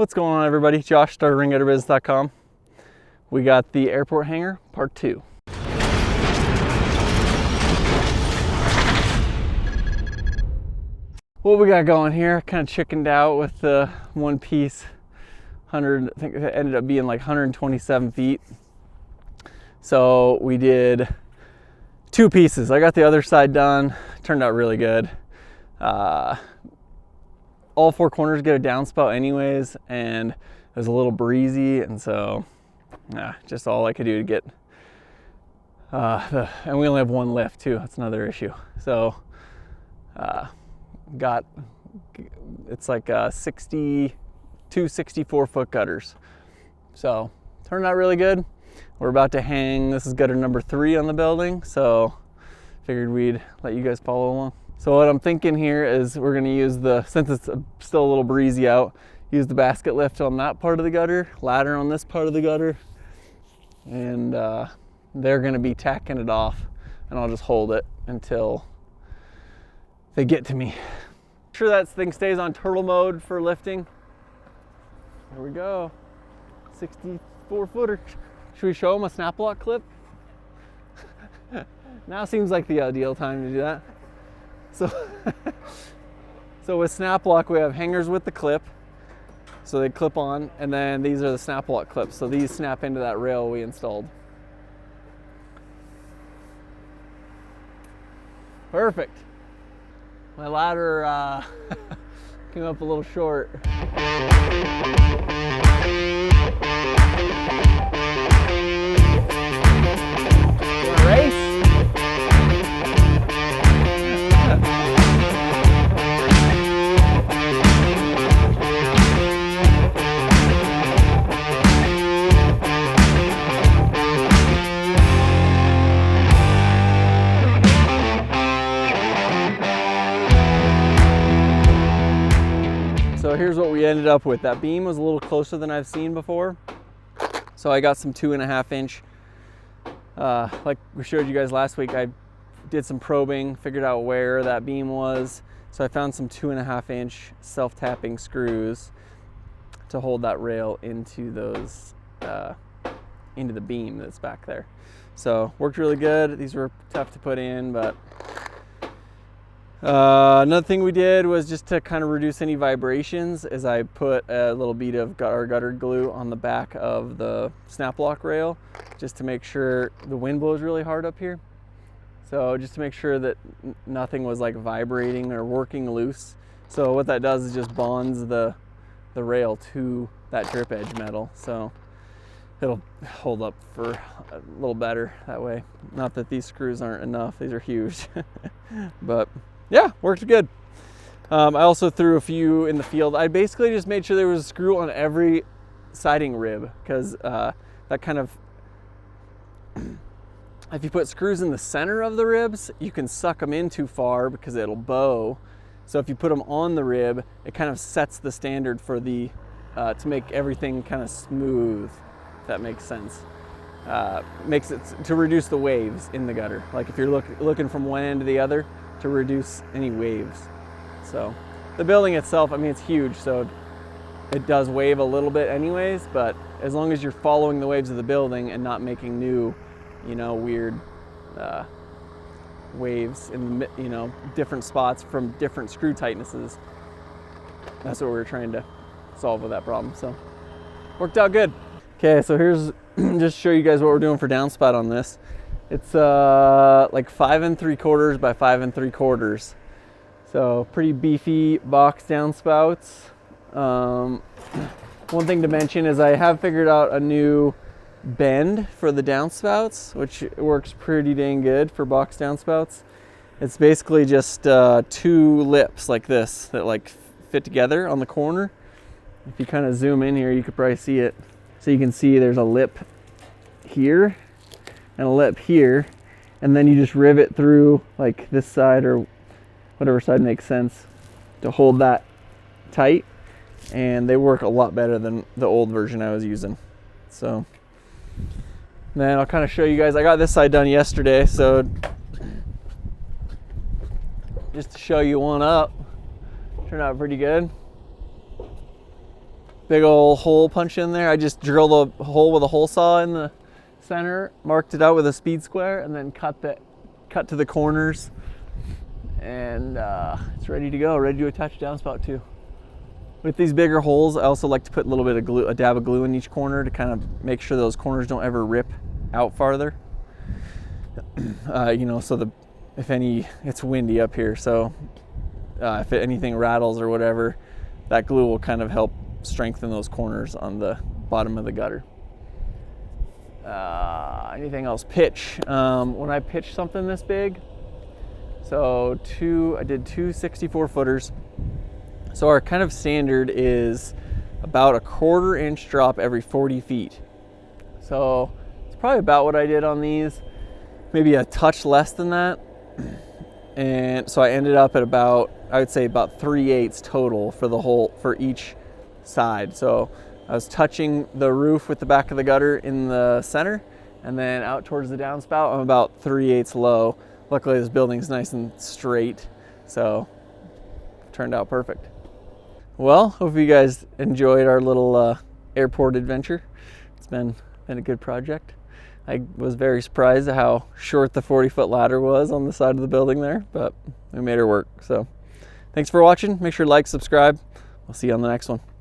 What's going on, everybody? Josh, starterringgutterbiz.com. We got the airport hangar, part 2. What we got going here, kind of chickened out with the one piece, I think it ended up being like 127 feet. So we did 2 pieces. I got the other side done, turned out really good. All 4 corners get a downspout anyways, and it was a little breezy, and so just all I could do to get and we only have 1 lift too. That's another issue. So it's like 64 foot gutters, so turned out really good. We're about to hang, this is gutter number 3 on the building, so figured we'd let you guys follow along. So what I'm thinking here is we're going to use since it's still a little breezy out, use the basket lift on that part of the gutter, ladder on this part of the gutter, and they're going to be tacking it off, and I'll just hold it until they get to me. Make sure that thing stays on turtle mode for lifting. Here we go, 64 footer. Should we show them a snap lock clip? Now seems like the ideal time to do that. So with snap lock, we have hangers with the clip, so they clip on, and then these are the snap lock clips. So these snap into that rail we installed. Perfect. My ladder came up a little short. Race. So here's what we ended up with. That beam was a little closer than I've seen before. So I got some 2.5 inch, like we showed you guys last week, I did some probing, figured out where that beam was. So I found some 2.5 inch self-tapping screws to hold that rail into those, into the beam that's back there. So worked really good. These were tough to put in, but another thing we did was just to kind of reduce any vibrations is I put a little bead of our gutter glue on the back of the snap lock rail, just to make sure the wind blows really hard up here. So just to make sure that nothing was like vibrating or working loose. So what that does is just bonds the rail to that drip edge metal. So it'll hold up for a little better that way. Not that these screws aren't enough, these are huge. But yeah, worked good. I also threw a few in the field. I basically just made sure there was a screw on every siding rib, because that kind of, if you put screws in the center of the ribs, you can suck them in too far because it'll bow. So if you put them on the rib, it kind of sets the standard for the, to make everything kind of smooth, if that makes sense. Makes it to reduce the waves in the gutter. Like if you're looking from one end to the other, to reduce any waves. So the building itself, I mean, it's huge, so it does wave a little bit anyways, but as long as you're following the waves of the building and not making new, weird waves in, different spots from different screw tightnesses, that's what we're trying to solve with that problem. So worked out good. Okay, so here's just to show you guys what we're doing for downspout on this. It's like 5 3/4 by 5 3/4. So pretty beefy box downspouts. One thing to mention is I have figured out a new bend for the downspouts, which works pretty dang good for box downspouts. It's basically just 2 lips like this that like fit together on the corner. If you kind of zoom in here, you could probably see it. So you can see there's a lip here and a lip here, and then you just rivet through like this side or whatever side makes sense to hold that tight, and they work a lot better than the old version I was using. So then I'll kind of show you guys. I got this side done yesterday, so just to show you one up, turned out pretty good. big old hole punch in there. I just drilled a hole with a hole saw in the center, marked it out with a speed square, and then cut to the corners, and it's ready to go, ready to attach downspout to. With these bigger holes, I also like to put a little bit of glue, a dab of glue in each corner to kind of make sure those corners don't ever rip out farther. You know, so it's windy up here, so if anything rattles or whatever, that glue will kind of help strengthen those corners on the bottom of the gutter. Anything else? Pitch. When I pitch something this big, so I did two 64 footers. So our kind of standard is about a 1/4 inch drop every 40 feet. So it's probably about what I did on these, maybe a touch less than that. And so I ended up at about, I would say about 3/8 total for each side. So I was touching the roof with the back of the gutter in the center, and then out towards the downspout, I'm about 3/8 low. Luckily this building's nice and straight, so it turned out perfect. Well, hope you guys enjoyed our little airport adventure. It's been a good project. I was very surprised at how short the 40-foot ladder was on the side of the building there, but we made her work. So thanks for watching. Make sure to like, subscribe. We'll see you on the next one.